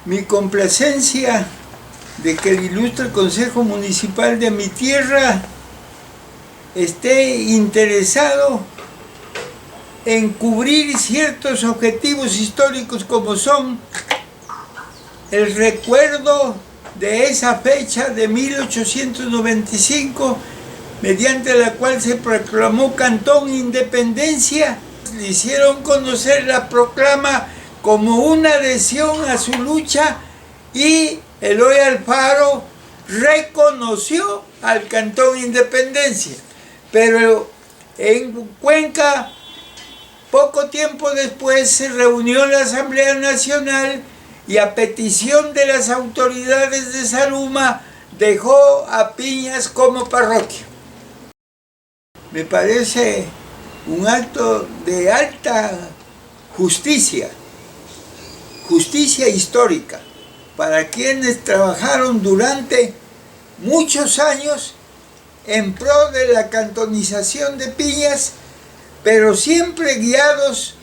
mi complacencia de que el ilustre Consejo Municipal de mi tierra esté interesado en cubrir ciertos objetivos históricos como son el recuerdo de esa fecha de 1895, mediante la cual se proclamó Cantón Independencia. Le hicieron conocer la proclama como una adhesión a su lucha y Eloy Alfaro reconoció al Cantón Independencia. Pero en Cuenca, poco tiempo después, se reunió la Asamblea Nacional y a petición de las autoridades de Zaruma dejó a Piñas como parroquia. Me parece un acto de alta justicia, justicia histórica, para quienes trabajaron durante muchos años en pro de la cantonización de Piñas, pero siempre guiados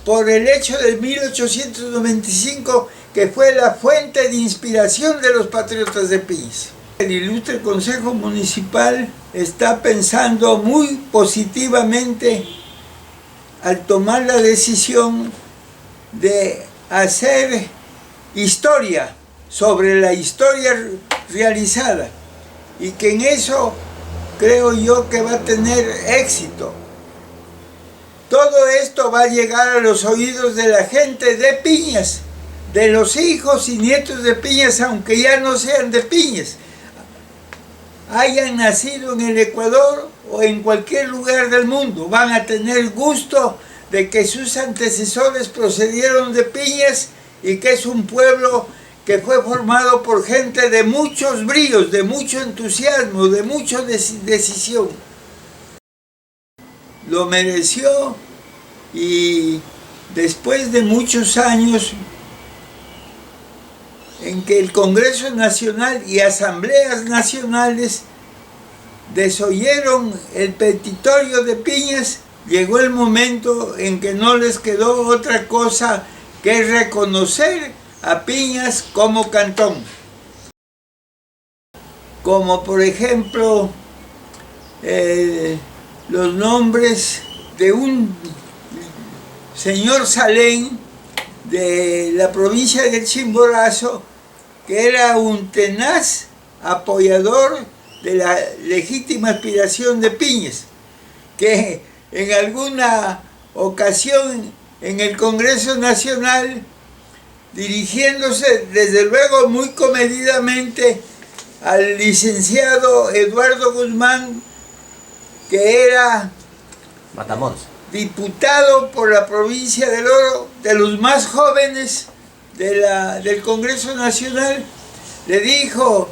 por el hecho de 1895, que fue la fuente de inspiración de los patriotas de Piñas. El ilustre Consejo Municipal está pensando muy positivamente al tomar la decisión de hacer historia sobre la historia realizada, y que en eso creo yo que va a tener éxito. Todo esto va a llegar a los oídos de la gente de Piñas, de los hijos y nietos de Piñas, aunque ya no sean de Piñas, hayan nacido en el Ecuador o en cualquier lugar del mundo. Van a tener gusto de que sus antecesores procedieron de Piñas y que es un pueblo que fue formado por gente de muchos bríos, de mucho entusiasmo, de mucha decisión. Lo mereció, y después de muchos años en que el Congreso Nacional y asambleas nacionales desoyeron el petitorio de Piñas, llegó el momento en que no les quedó otra cosa que reconocer a Piñas como cantón. Como por ejemplo los nombres de un señor Salén de la provincia del Chimborazo, que era un tenaz apoyador de la legítima aspiración de Piñas, que en alguna ocasión en el Congreso Nacional, dirigiéndose desde luego muy comedidamente al licenciado Eduardo Guzmán, que era Matamoros, diputado por la provincia del Oro, de los más jóvenes del Congreso Nacional, le dijo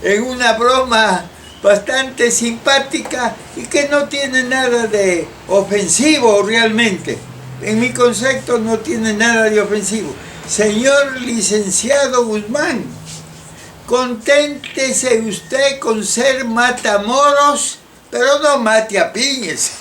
en una broma bastante simpática y que no tiene nada de ofensivo realmente. En mi concepto no tiene nada de ofensivo. Señor licenciado Guzmán, conténtese usted con ser Matamoros, pero no mate a Piñas.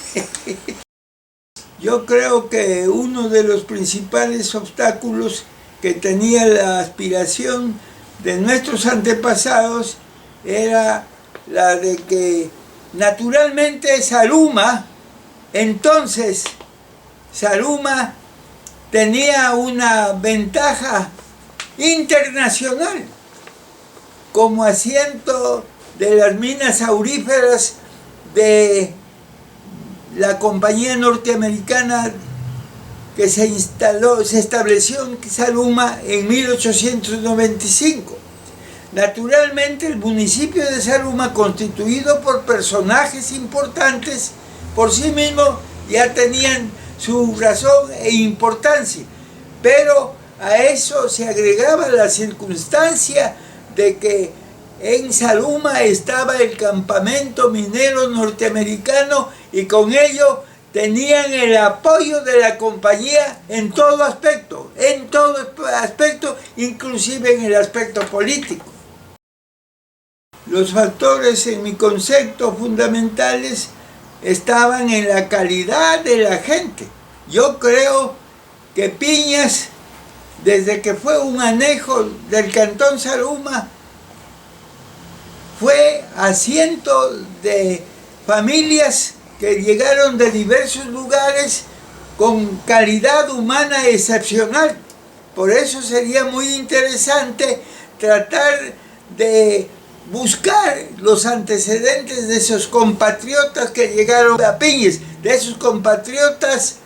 Yo creo que uno de los principales obstáculos que tenía la aspiración de nuestros antepasados era la de que naturalmente Zaruma tenía una ventaja internacional como asiento de las minas auríferas de la compañía norteamericana que se estableció en Zaruma en 1895. Naturalmente, el municipio de Zaruma, constituido por personajes importantes, por sí mismo ya tenían su razón e importancia, pero a eso se agregaba la circunstancia de que en Zaruma estaba el campamento minero norteamericano, y con ello tenían el apoyo de la compañía en todo aspecto, inclusive en el aspecto político. Los factores, en mi concepto, fundamentales estaban en la calidad de la gente. Yo creo que Piñas desde que fue un anejo del Cantón Zaruma, fue a cientos de familias que llegaron de diversos lugares con calidad humana excepcional. Por eso sería muy interesante tratar de buscar los antecedentes de esos compatriotas que llegaron a Piñes, de esos compatriotas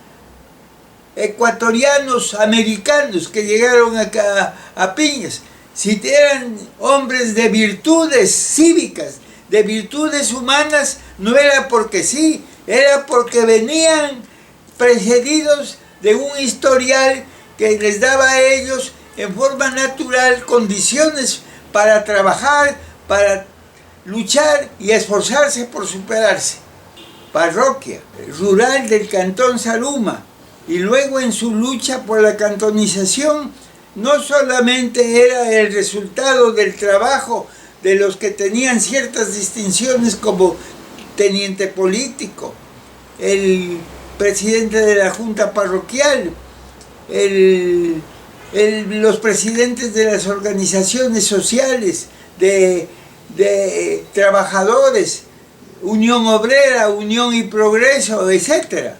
ecuatorianos, americanos que llegaron acá a Piñes. Si eran hombres de virtudes cívicas, de virtudes humanas, no era porque sí, era porque venían precedidos de un historial que les daba a ellos en forma natural condiciones para trabajar, para luchar y esforzarse por superarse. Parroquia rural del Cantón Zaruma, y luego en su lucha por la cantonización, no solamente era el resultado del trabajo de los que tenían ciertas distinciones como teniente político, el presidente de la junta parroquial, los presidentes de las organizaciones sociales, de trabajadores, Unión Obrera, Unión y Progreso, etc.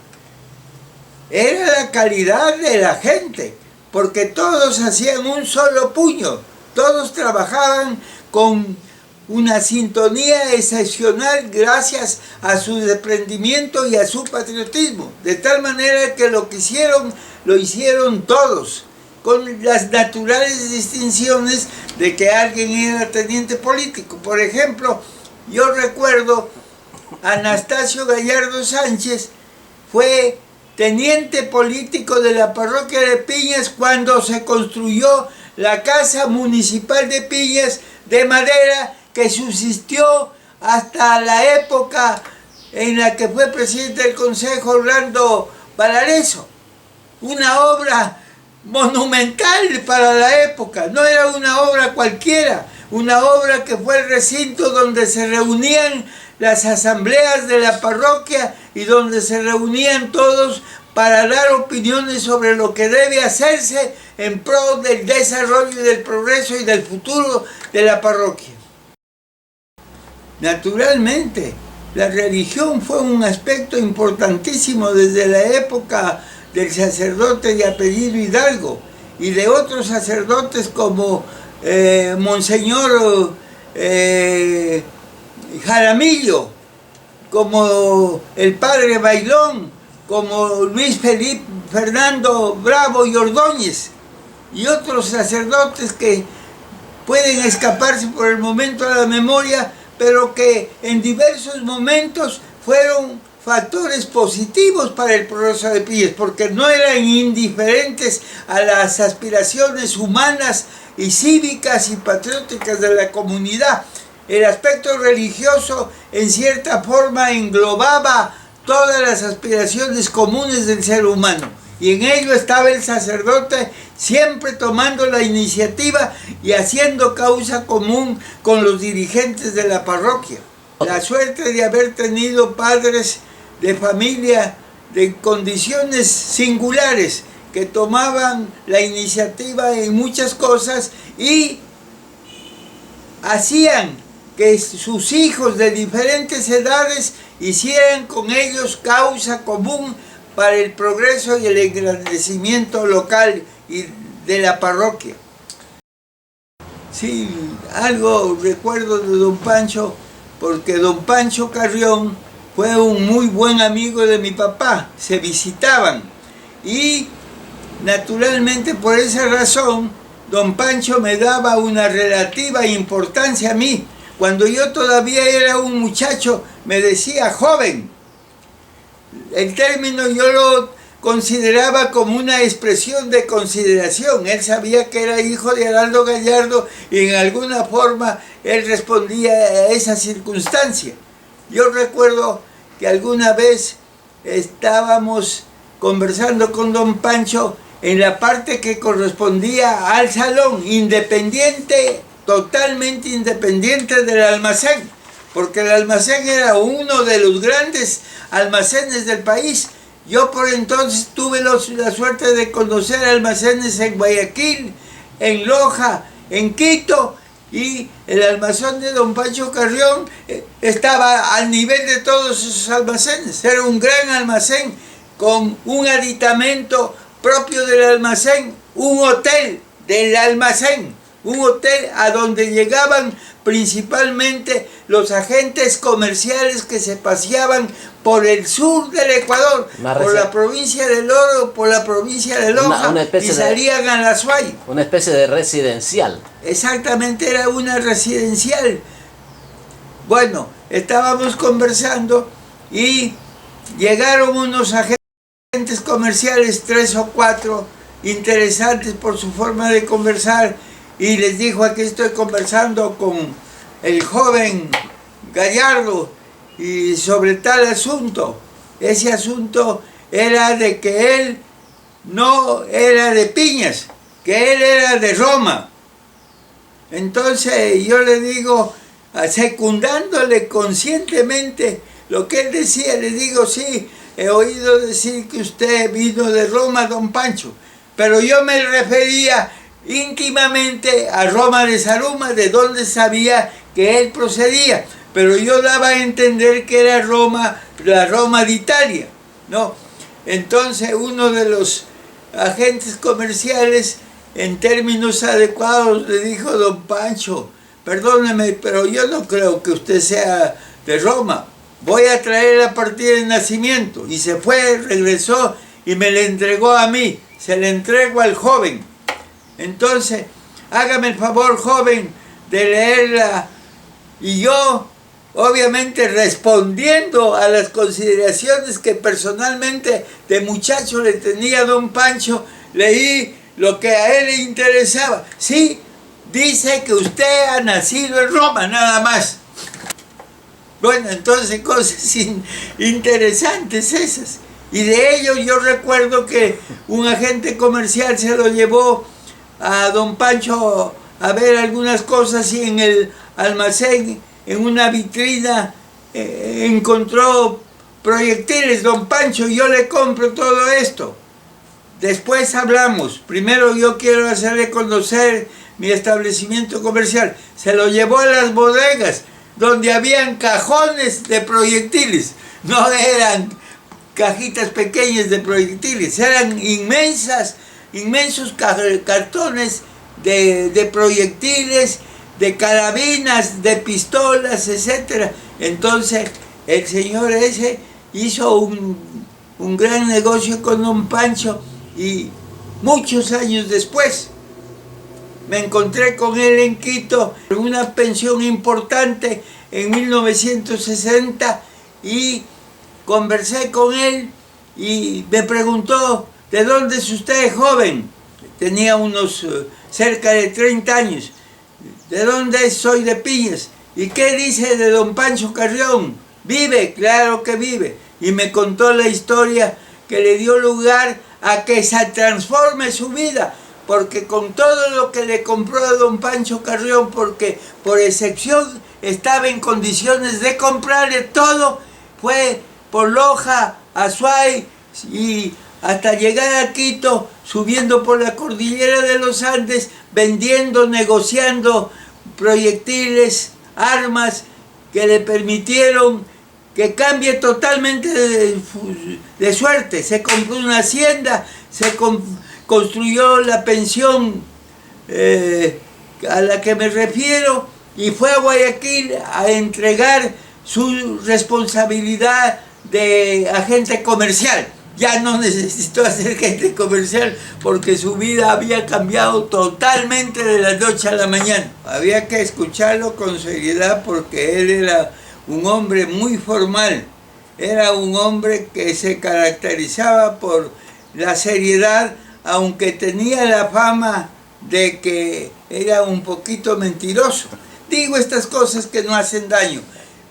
Era la calidad de la gente, porque todos hacían un solo puño, todos trabajaban con una sintonía excepcional gracias a su desprendimiento y a su patriotismo, de tal manera que lo que hicieron, lo hicieron todos, con las naturales distinciones de que alguien era teniente político. Por ejemplo, yo recuerdo a Anastasio Gallardo Sánchez, fue teniente político de la parroquia de Piñas cuando se construyó la casa municipal de Piñas de madera, que subsistió hasta la época en la que fue presidente del Consejo Orlando Valareso. Una obra monumental para la época, no era una obra cualquiera, una obra que fue el recinto donde se reunían las asambleas de la parroquia y donde se reunían todos para dar opiniones sobre lo que debe hacerse en pro del desarrollo y del progreso y del futuro de la parroquia. Naturalmente, la religión fue un aspecto importantísimo desde la época del sacerdote de apellido Hidalgo y de otros sacerdotes como Monseñor Jaramillo, como el padre Bailón, como Luis Felipe Fernando Bravo y Ordóñez, y otros sacerdotes que pueden escaparse por el momento a la memoria, pero que en diversos momentos fueron factores positivos para el progreso de Piñas, porque no eran indiferentes a las aspiraciones humanas y cívicas y patrióticas de la comunidad. El aspecto religioso en cierta forma englobaba todas las aspiraciones comunes del ser humano, y en ello estaba el sacerdote siempre tomando la iniciativa y haciendo causa común con los dirigentes de la parroquia. La suerte de haber tenido padres de familia de condiciones singulares que tomaban la iniciativa en muchas cosas y hacían que sus hijos de diferentes edades hicieran con ellos causa común para el progreso y el engrandecimiento local y de la parroquia. Sí, algo recuerdo de don Pancho, porque don Pancho Carrión fue un muy buen amigo de mi papá, se visitaban y naturalmente por esa razón don Pancho me daba una relativa importancia a mí. Cuando yo todavía era un muchacho me decía joven. El término yo lo consideraba como una expresión de consideración. Él sabía que era hijo de Araldo Gallardo y en alguna forma él respondía a esa circunstancia. Yo recuerdo que alguna vez estábamos conversando con don Pancho en la parte que correspondía al salón, independiente, totalmente independiente del almacén, porque el almacén era uno de los grandes almacenes del país, Yo por entonces tuve la suerte de conocer almacenes en Guayaquil, en Loja, en Quito, y el almacén de don Pancho Carrión estaba al nivel de todos esos almacenes. Era un gran almacén con un aditamento propio del almacén, un hotel del almacén, un hotel a donde llegaban principalmente los agentes comerciales que se paseaban por el sur del Ecuador, por la provincia del Oro, por la provincia de Loja, y salían a la Suay. Una especie de residencial. Exactamente, era una residencial. Bueno, estábamos conversando y llegaron unos agentes comerciales, 3 o 4, interesantes por su forma de conversar, y les dijo: aquí estoy conversando con el joven Gallardo y sobre tal asunto. Ese asunto era de que él no era de Piñas, que él era de Roma. Entonces yo le digo, secundándole conscientemente lo que él decía, le digo: sí, he oído decir que usted vino de Roma, don Pancho, pero yo me refería íntimamente a Roma de Zaruma, de donde sabía que él procedía, pero yo daba a entender que era Roma, la Roma de Italia, ¿no? Entonces uno de los agentes comerciales, en términos adecuados, le dijo: don Pancho, perdóneme, pero yo no creo que usted sea de Roma, voy a traer la partida de nacimiento. Y se fue, regresó y me la entregó a mí, se la entrego al joven. Entonces, hágame el favor, joven, de leerla. Y yo, obviamente respondiendo a las consideraciones que personalmente de muchacho le tenía a don Pancho, leí lo que a él le interesaba. Sí, dice que usted ha nacido en Roma, nada más. Bueno, entonces cosas interesantes esas. Y de ello yo recuerdo que un agente comercial se lo llevó a don Pancho a ver algunas cosas, y en el almacén, en una vitrina, encontró proyectiles. Don Pancho, yo le compro todo esto. Después hablamos. Primero yo quiero hacerle conocer mi establecimiento comercial. Se lo llevó a las bodegas, donde habían cajones de proyectiles. No eran cajitas pequeñas de proyectiles, eran inmensos cartones de proyectiles, de carabinas, de pistolas, etc. Entonces el señor ese hizo un gran negocio con don Pancho, y muchos años después me encontré con él en Quito, en una pensión importante en 1960, y conversé con él y me preguntó: ¿de dónde es usted, joven? Tenía unos cerca de 30 años. ¿De dónde es? Soy de Piñas. ¿Y qué dice de don Pancho Carrión? ¿Vive? Claro que vive. Y me contó la historia que le dio lugar a que se transforme su vida, porque con todo lo que le compró a don Pancho Carrión, porque por excepción estaba en condiciones de comprarle todo, fue por Loja, Azuay y hasta llegar a Quito, subiendo por la cordillera de los Andes, vendiendo, negociando proyectiles, armas que le permitieron que cambie totalmente de suerte. Se compró una hacienda, se construyó la pensión a la que me refiero, y fue a Guayaquil a entregar su responsabilidad de agente comercial. Ya no necesitó ser agente comercial porque su vida había cambiado totalmente de la noche a la mañana. Había que escucharlo con seriedad porque él era un hombre muy formal. Era un hombre que se caracterizaba por la seriedad, aunque tenía la fama de que era un poquito mentiroso. Digo estas cosas que no hacen daño,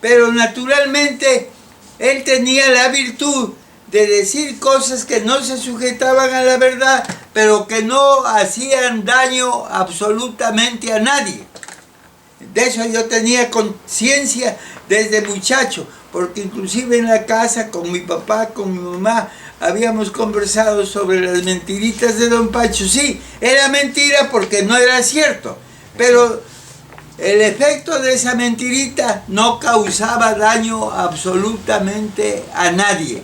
pero naturalmente él tenía la virtud de decir cosas que no se sujetaban a la verdad, pero que no hacían daño absolutamente a nadie. De eso yo tenía conciencia desde muchacho, porque inclusive en la casa con mi papá, con mi mamá, habíamos conversado sobre las mentiritas de don Pacho. Sí, era mentira porque no era cierto, pero el efecto de esa mentirita no causaba daño absolutamente a nadie,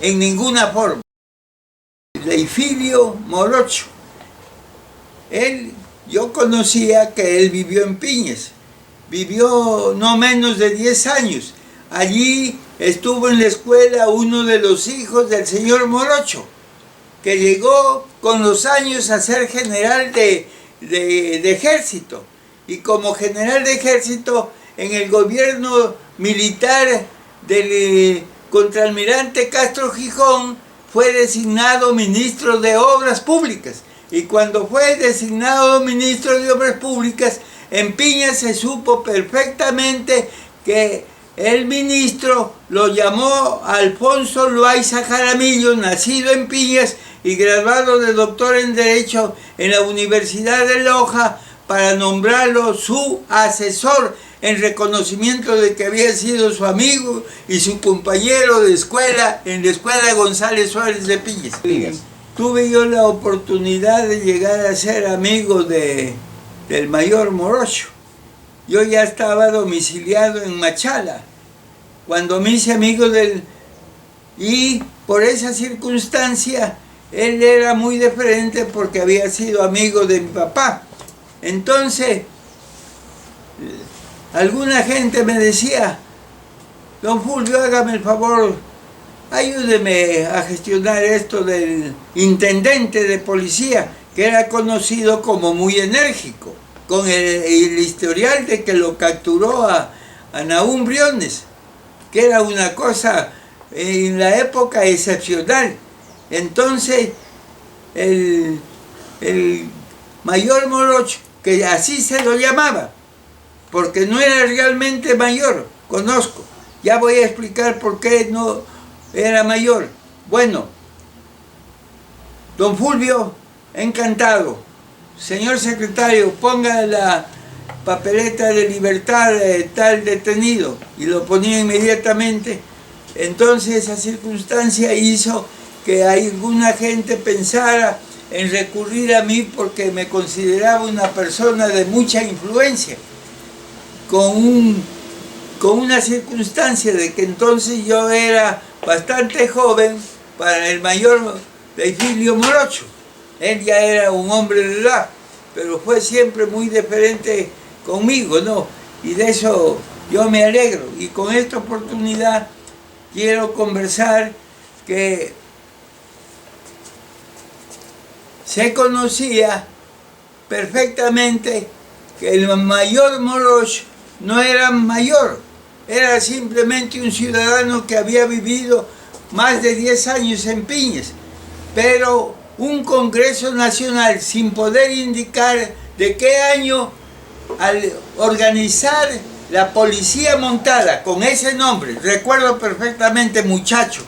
en ninguna forma. Deifilio Morocho, yo conocía que él vivió en Piñas, vivió no menos de 10 años. Allí estuvo en la escuela uno de los hijos del señor Morocho, que llegó con los años a ser general de ejército. Y como general de ejército, en el gobierno militar del contraalmirante Castro Gijón, fue designado ministro de Obras Públicas. Y cuando fue designado ministro de Obras Públicas, en Piñas se supo perfectamente que el ministro lo llamó Alfonso Loaiza Jaramillo, nacido en Piñas y graduado de doctor en Derecho en la Universidad de Loja, para nombrarlo su asesor en reconocimiento de que había sido su amigo y su compañero de escuela en la escuela González Suárez de Piñas. Tuve yo la oportunidad de llegar a ser amigo del mayor Morocho. Yo ya estaba domiciliado en Machala cuando me hice amigo y por esa circunstancia él era muy diferente porque había sido amigo de mi papá. Entonces, alguna gente me decía: don Fulvio, hágame el favor, ayúdeme a gestionar esto del intendente de policía, que era conocido como muy enérgico, con el historial de que lo capturó a Nahum Briones, que era una cosa en la época excepcional. Entonces, el mayor Morocho, que así se lo llamaba, porque no era realmente mayor, conozco. Ya voy a explicar por qué no era mayor. Bueno, don Fulvio, encantado. Señor secretario, ponga la papeleta de libertad de tal detenido. Y lo ponía inmediatamente. Entonces esa circunstancia hizo que alguna gente pensara en recurrir a mí porque me consideraba una persona de mucha influencia, con una circunstancia de que entonces yo era bastante joven para el mayor Deifilio Morocho. Él ya era un hombre de edad, pero fue siempre muy diferente conmigo, ¿no? Y de eso yo me alegro. Y con esta oportunidad quiero conversar que se conocía perfectamente que el mayor Morocho no era mayor, era simplemente un ciudadano que había vivido más de 10 años en Piñas, pero un Congreso Nacional, sin poder indicar de qué año, al organizar la Policía Montada, con ese nombre, recuerdo perfectamente, muchacho,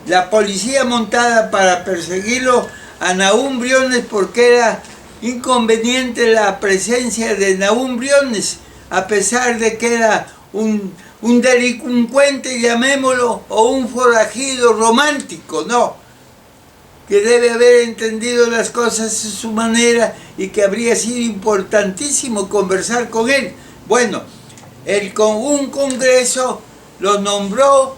la Policía Montada, para perseguirlo a Nahum Briones, porque era inconveniente la presencia de Nahum Briones, a pesar de que era un delincuente, llamémoslo, o un forajido romántico, no, que debe haber entendido las cosas a su manera y que habría sido importantísimo conversar con él. Bueno, un congreso lo nombró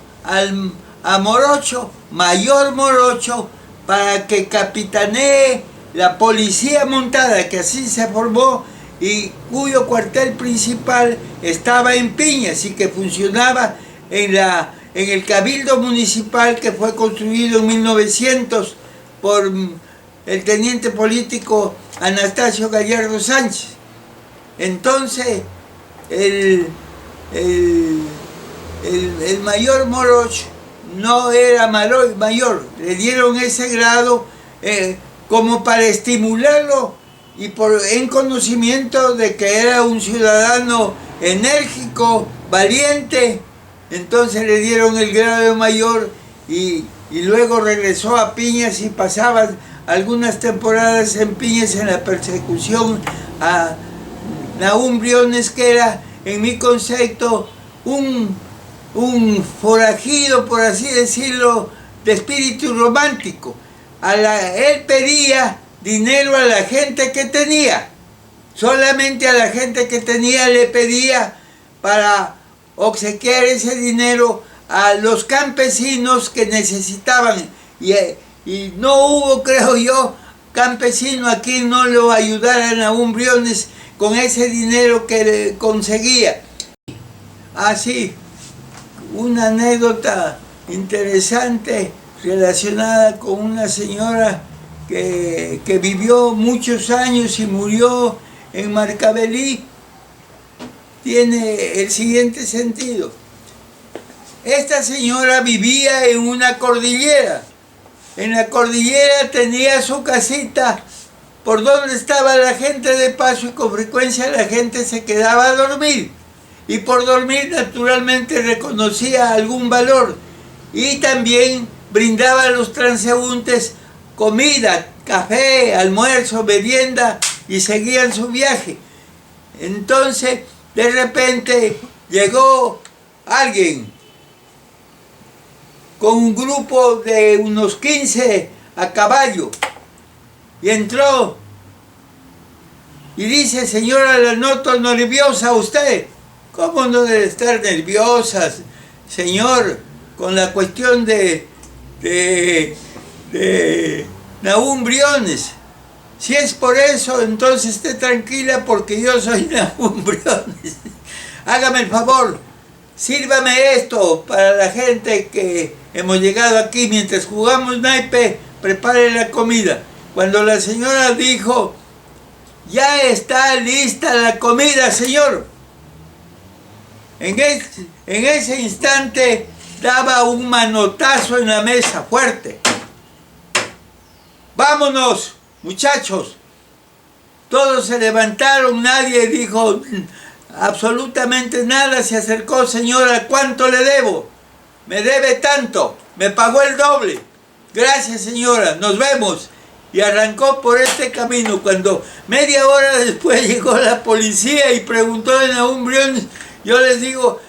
a Morocho, mayor Morocho, para que capitanee la Policía Montada, que así se formó y cuyo cuartel principal estaba en Piñas y que funcionaba en el Cabildo Municipal, que fue construido en 1900 por el teniente político Anastasio Gallardo Sánchez. Entonces, el mayor Morocho no era mayor, le dieron ese grado como para estimularlo y en conocimiento de que era un ciudadano enérgico, valiente. Entonces le dieron el grado de mayor y luego regresó a Piñas y pasaba algunas temporadas en Piñas en la persecución a Nahum Briones, que era, en mi concepto, un forajido, por así decirlo, de espíritu romántico. Él pedía dinero a la gente que tenía. Solamente a la gente que tenía le pedía para obsequiar ese dinero a los campesinos que necesitaban. Y no hubo, creo yo, campesino a quien no lo ayudaran a Nahum Briones con ese dinero que le conseguía. Así, una anécdota interesante relacionada con una señora que vivió muchos años y murió en Marcavelí, tiene el siguiente sentido. Esta señora vivía en una cordillera. En la cordillera tenía su casita por donde estaba la gente de paso y con frecuencia la gente se quedaba a dormir. Y por dormir naturalmente reconocía algún valor. Y también brindaba a los transeúntes comida, café, almuerzo, merienda y seguían su viaje. Entonces, de repente llegó alguien con un grupo de unos 15 a caballo y entró y dice: señora, la noto nerviosa usted. ¿Cómo no debe estar nerviosa, señor, con la cuestión de Nahum Briones? Si es por eso, entonces esté tranquila porque yo soy Nahum Briones. Hágame el favor, sírvame esto para la gente que hemos llegado aquí mientras jugamos naipe, prepare la comida. Cuando la señora dijo: ya está lista la comida, señor, en ese instante daba un manotazo en la mesa fuerte. ¡Vámonos, muchachos! Todos se levantaron, nadie dijo absolutamente nada. Se acercó: señora, ¿cuánto le debo? Me debe tanto, me pagó el doble. Gracias, señora, nos vemos. Y arrancó por este camino. Cuando media hora después llegó la policía y preguntó de Nahum Briones, yo les digo,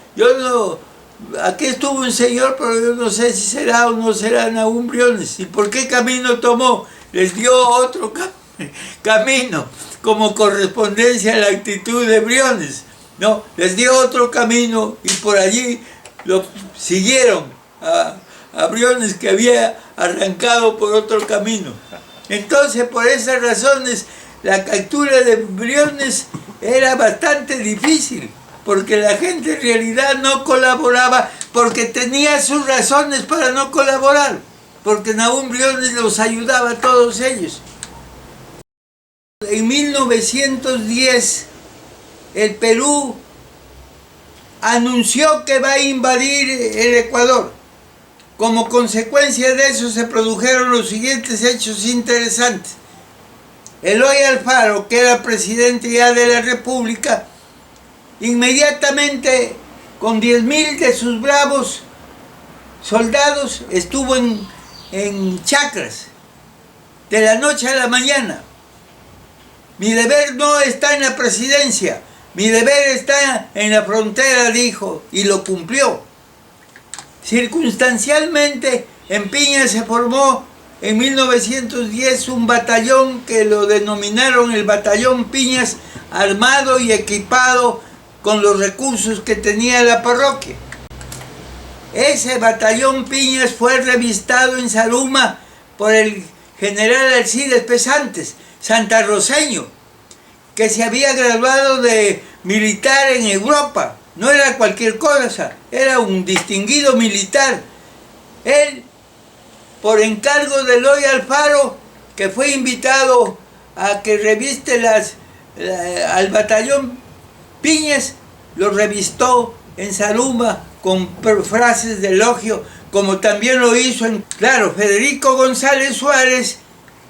aquí estuvo un señor, pero yo no sé si será o no será Nahum Briones. ¿Y por qué camino tomó? Les dio otro camino, como correspondencia a la actitud de Briones. No, les dio otro camino y por allí lo siguieron a Briones, que había arrancado por otro camino. Entonces, por esas razones, la captura de Briones era bastante difícil, porque la gente en realidad no colaboraba, porque tenía sus razones para no colaborar, porque Nahum Briones los ayudaba a todos ellos. En 1910, el Perú anunció que va a invadir el Ecuador. Como consecuencia de eso se produjeron los siguientes hechos interesantes. Eloy Alfaro, que era presidente ya de la República, inmediatamente con 10.000 de sus bravos soldados estuvo en Chacras, de la noche a la mañana. Mi deber no está en la presidencia, mi deber está en la frontera, dijo, y lo cumplió. Circunstancialmente, en Piñas se formó en 1910 un batallón que lo denominaron el Batallón Piñas, armado y equipado con los recursos que tenía la parroquia. Ese Batallón Piñas fue revistado en Zaruma por el general Alcides Pesantes, santarroceño, que se había graduado de militar en Europa. No era cualquier cosa, era un distinguido militar. Él, por encargo de Eloy Alfaro, que fue invitado a que reviste al batallón Piñas, lo revistó en Zaruma con frases de elogio, como también lo hizo Claro, Federico González Suárez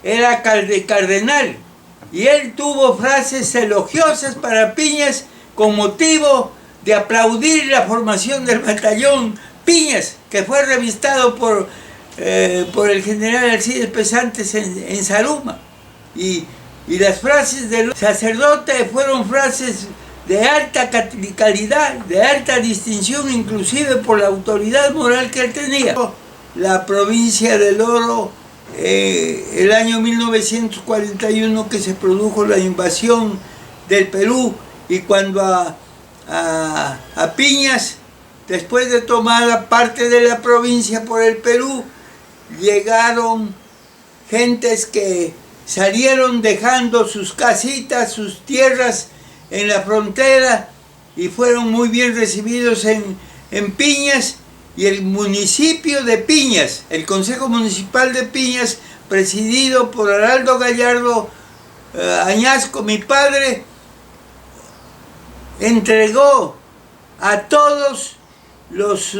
era cardenal, y él tuvo frases elogiosas para Piñas con motivo de aplaudir la formación del batallón Piñas, que fue revistado por el general Alcides Pesantes en Zaruma. Y las frases del sacerdote fueron frases de alta calidad, de alta distinción, inclusive por la autoridad moral que él tenía. la provincia del Oro, el año 1941, que se produjo la invasión del Perú, y cuando a Piñas, después de tomar parte de la provincia por el Perú, llegaron gentes que salieron dejando sus casitas, sus tierras en la frontera, y fueron muy bien recibidos en Piñas. Y el municipio de Piñas, el Consejo Municipal de Piñas, presidido por Araldo Gallardo Añasco, mi padre, entregó a todos los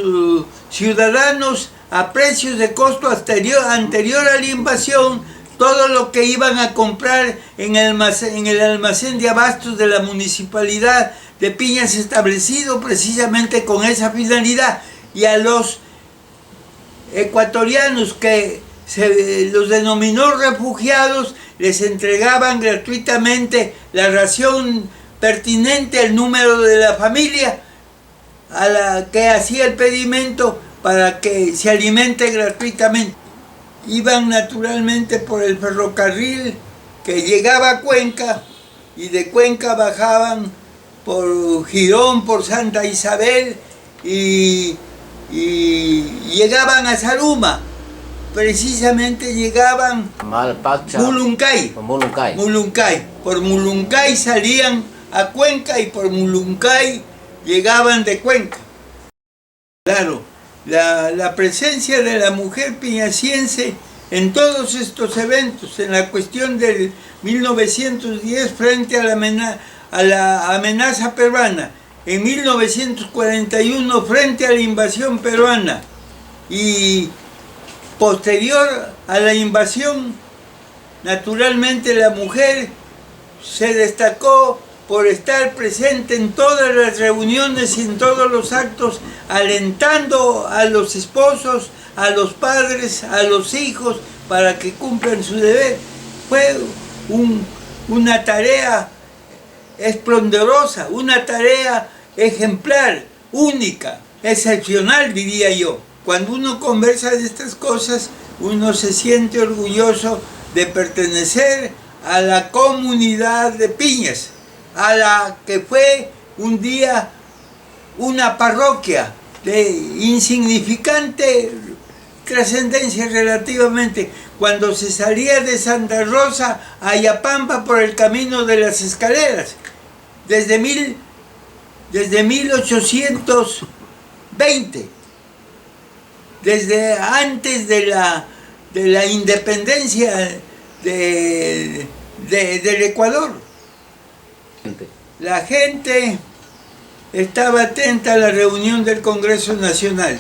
ciudadanos a precios de costo anterior a la invasión todo lo que iban a comprar en el almacén de abastos de la municipalidad de Piñas, establecido precisamente con esa finalidad. Y a los ecuatorianos que se los denominó refugiados, les entregaban gratuitamente la ración pertinente al número de la familia a la que hacía el pedimento para que se alimente gratuitamente. Iban naturalmente por el ferrocarril que llegaba a Cuenca, y de Cuenca bajaban por Girón, por Santa Isabel, y llegaban a Zaruma. Precisamente llegaban Malpacha, Muluncay. Por Muluncay salían a Cuenca, y por Muluncay llegaban de Cuenca. Claro, la presencia de la mujer piñaciense en todos estos eventos, en la cuestión del 1910 frente a la amenaza peruana, en 1941 frente a la invasión peruana, y posterior a la invasión, naturalmente la mujer se destacó por estar presente en todas las reuniones y en todos los actos, alentando a los esposos, a los padres, a los hijos, para que cumplan su deber. Fue una tarea esplendorosa, una tarea ejemplar, única, excepcional, diría yo. Cuando uno conversa de estas cosas, uno se siente orgulloso de pertenecer a la comunidad de Piñas, a la que fue un día una parroquia de insignificante trascendencia relativamente, cuando se salía de Santa Rosa a Ayapampa por el camino de las escaleras, desde 1820, desde antes de la independencia del Ecuador. La gente estaba atenta a la reunión del Congreso Nacional,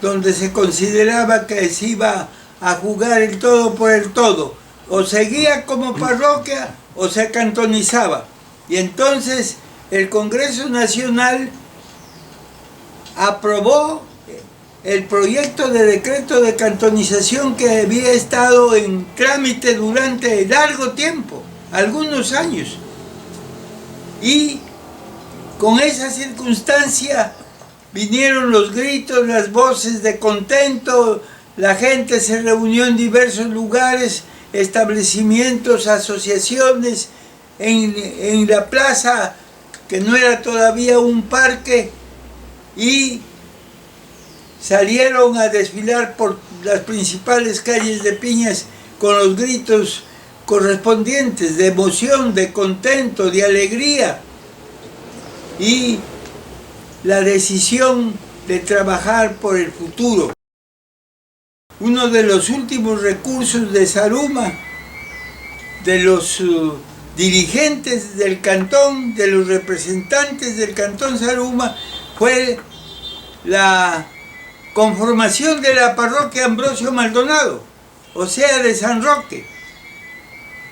donde se consideraba que se iba a jugar el todo por el todo. O seguía como parroquia o se cantonizaba. Y entonces el Congreso Nacional aprobó el proyecto de decreto de cantonización que había estado en trámite durante largo tiempo, algunos años. Y con esa circunstancia vinieron los gritos, las voces de contento, la gente se reunió en diversos lugares, establecimientos, asociaciones, en la plaza, que no era todavía un parque, y salieron a desfilar por las principales calles de Piñas con los gritos correspondientes de emoción, de contento, de alegría, y la decisión de trabajar por el futuro. Uno de los últimos recursos de Zaruma, de los dirigentes del cantón, de los representantes del cantón Zaruma, fue la conformación de la parroquia Ambrosio Maldonado, o sea, de San Roque.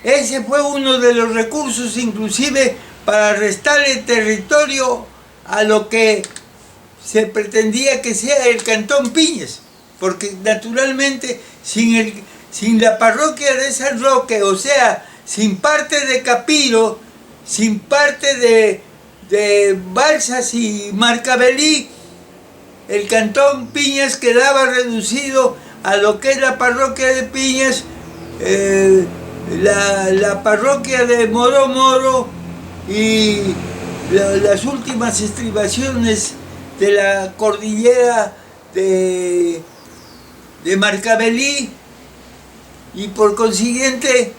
Ese fue uno de los recursos, inclusive para restarle territorio a lo que se pretendía que sea el cantón Piñas, porque naturalmente sin la parroquia de San Roque, o sea, sin parte de Capiro, sin parte de Balsas y Marcabelí, el cantón Piñas quedaba reducido a lo que es la parroquia de Piñas, la parroquia de Moro Moro y las últimas estribaciones de la cordillera de Marcabelí, y por consiguiente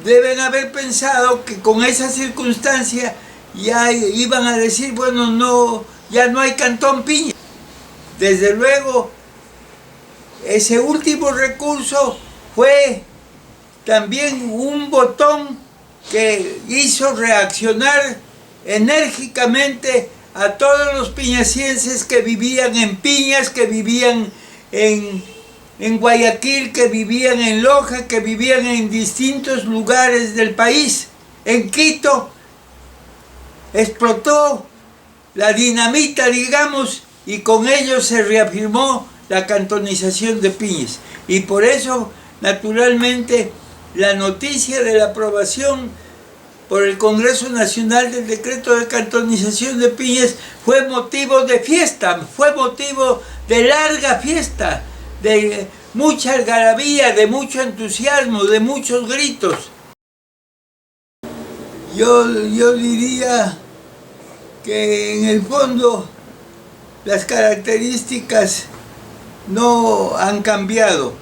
deben haber pensado que con esa circunstancia ya iban a decir, bueno, no, ya no hay cantón Piñas. Desde luego, ese último recurso fue también un botón que hizo reaccionar enérgicamente a todos los piñasienses que vivían en Piñas, que vivían en Guayaquil, que vivían en Loja, que vivían en distintos lugares del país. En Quito explotó la dinamita, digamos, y con ello se reafirmó la cantonización de Piñas. Y por eso, naturalmente, la noticia de la aprobación por el Congreso Nacional del decreto de cantonización de Piñas fue motivo de fiesta, fue motivo de larga fiesta, de mucha algarabía, de mucho entusiasmo, de muchos gritos. Yo diría que en el fondo las características no han cambiado.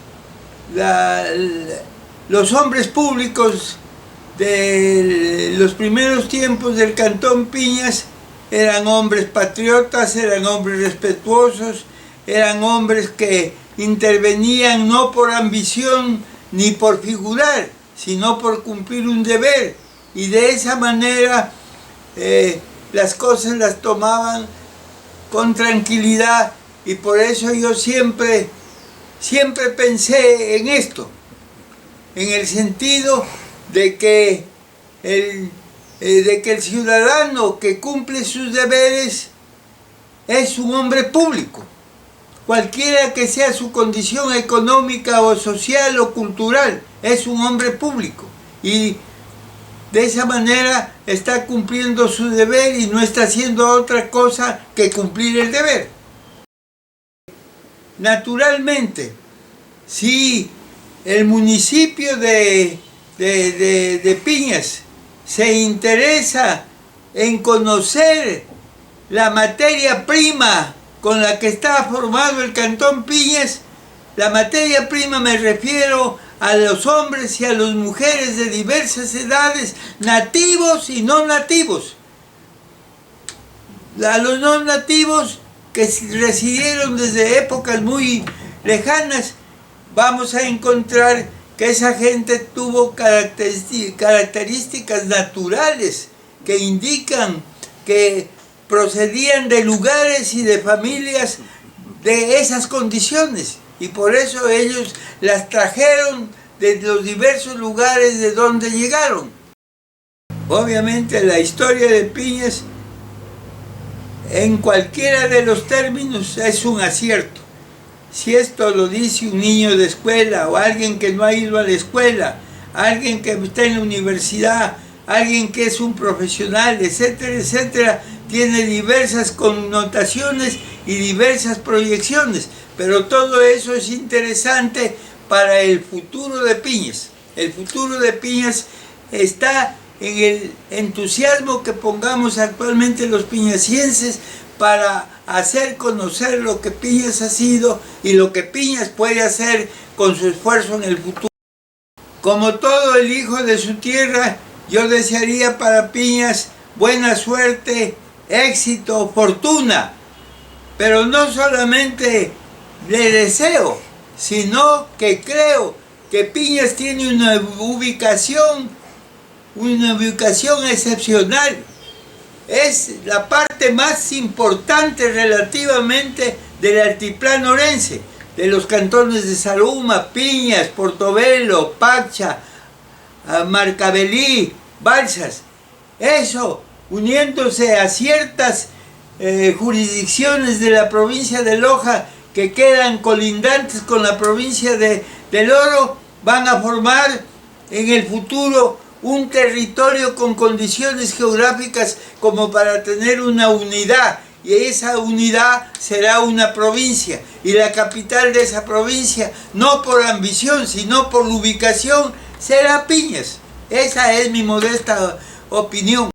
Los hombres públicos de los primeros tiempos del cantón Piñas eran hombres patriotas, eran hombres respetuosos, eran hombres que intervenían no por ambición ni por figurar, sino por cumplir un deber, y de esa manera las cosas las tomaban con tranquilidad, y por eso yo siempre pensé en esto, en el sentido de que el ciudadano que cumple sus deberes es un hombre público, cualquiera que sea su condición económica o social o cultural, es un hombre público, y de esa manera está cumpliendo su deber y no está haciendo otra cosa que cumplir el deber. Naturalmente, si el municipio de Piñas se interesa en conocer la materia prima con la que está formado el cantón Piñas, la materia prima me refiero a los hombres y a las mujeres de diversas edades, nativos y no nativos. A los no nativos que residieron desde épocas muy lejanas, vamos a encontrar que esa gente tuvo características naturales que indican que procedían de lugares y de familias de esas condiciones, y por eso ellos las trajeron de los diversos lugares de donde llegaron. Obviamente la historia de Piñas, en cualquiera de los términos, es un acierto. Si esto lo dice un niño de escuela o alguien que no ha ido a la escuela, alguien que está en la universidad, alguien que es un profesional, etcétera, etcétera, tiene diversas connotaciones y diversas proyecciones, pero todo eso es interesante para el futuro de Piñas. El futuro de Piñas está en el entusiasmo que pongamos actualmente los piñasienses para hacer conocer lo que Piñas ha sido y lo que Piñas puede hacer con su esfuerzo en el futuro. Como todo el hijo de su tierra, yo desearía para Piñas buena suerte, éxito, fortuna, pero no solamente le deseo, sino que creo que Piñas tiene una ubicación excepcional. Es la parte más importante relativamente del altiplano orense, de los cantones de Zaruma, Piñas, Portobelo, Pacha, Marcabelí, Balsas. Eso, uniéndose a ciertas jurisdicciones de la provincia de Loja que quedan colindantes con la provincia del Oro, van a formar en el futuro un territorio con condiciones geográficas como para tener una unidad y esa unidad será una provincia, y la capital de esa provincia, no por ambición, sino por ubicación, será Piñas. Esa es mi modesta opinión.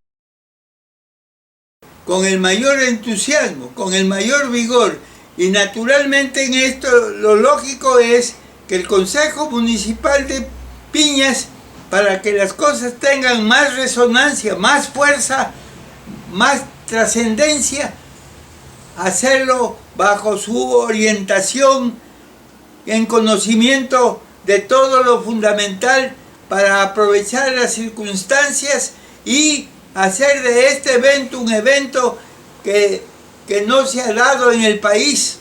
Con el mayor entusiasmo, con el mayor vigor, y naturalmente en esto lo lógico es que el Consejo Municipal de Piñas, para que las cosas tengan más resonancia, más fuerza, más trascendencia, hacerlo bajo su orientación en conocimiento de todo lo fundamental para aprovechar las circunstancias y hacer de este evento un evento que no se ha dado en el país,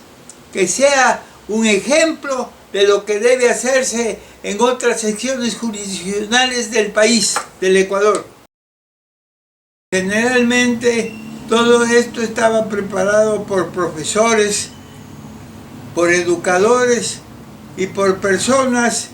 que sea un ejemplo de lo que debe hacerse en otras secciones jurisdiccionales del país, del Ecuador. Generalmente todo esto estaba preparado por profesores, por educadores y por personas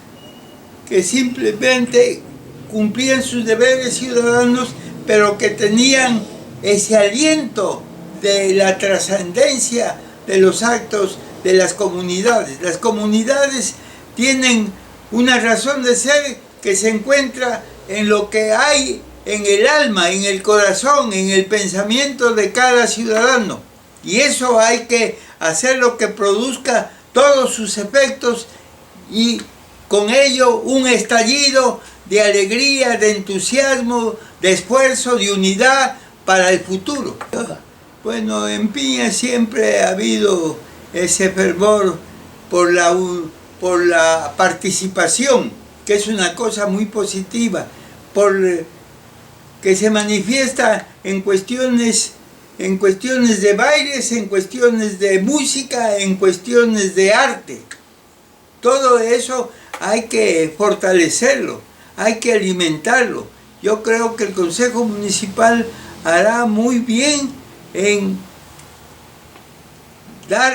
que simplemente cumplían sus deberes ciudadanos, pero que tenían ese aliento de la trascendencia de los actos de las comunidades. Las comunidades tienen una razón de ser que se encuentra en lo que hay en el alma, en el corazón, en el pensamiento de cada ciudadano. Y eso hay que hacerlo que produzca todos sus efectos y con ello un estallido de alegría, de entusiasmo, de esfuerzo, de unidad para el futuro. Bueno, en Piña siempre ha habido ese fervor por la participación, que es una cosa muy positiva, que se manifiesta en cuestiones de bailes, en cuestiones de música, en cuestiones de arte. Todo eso hay que fortalecerlo, hay que alimentarlo. Yo creo que el Consejo Municipal hará muy bien en dar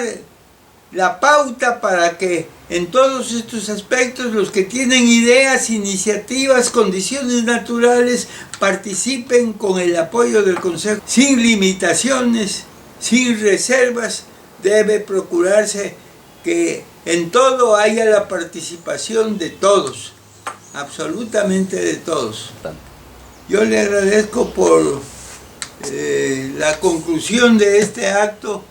la pauta para que en todos estos aspectos los que tienen ideas, iniciativas, condiciones naturales participen con el apoyo del Consejo. Sin limitaciones, sin reservas, debe procurarse que en todo haya la participación de todos, absolutamente de todos. Yo le agradezco por la conclusión de este acto,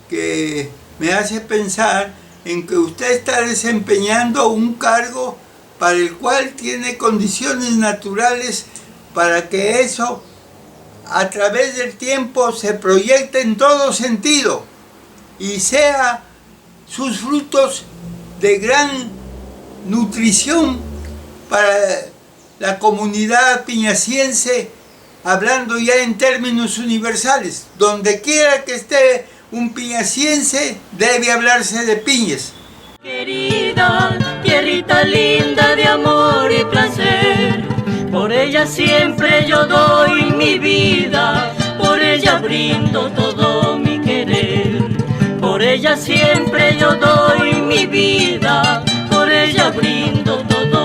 que me hace pensar en que usted está desempeñando un cargo para el cual tiene condiciones naturales para que eso a través del tiempo se proyecte en todo sentido y sea sus frutos de gran nutrición para la comunidad piñaciense, hablando ya en términos universales. Donde quiera que esté un piñaciense, debe hablarse de Piñas. Querida, tierrita linda de amor y placer, por ella siempre yo doy mi vida, por ella brindo todo mi querer. Por ella siempre yo doy mi vida, por ella brindo todo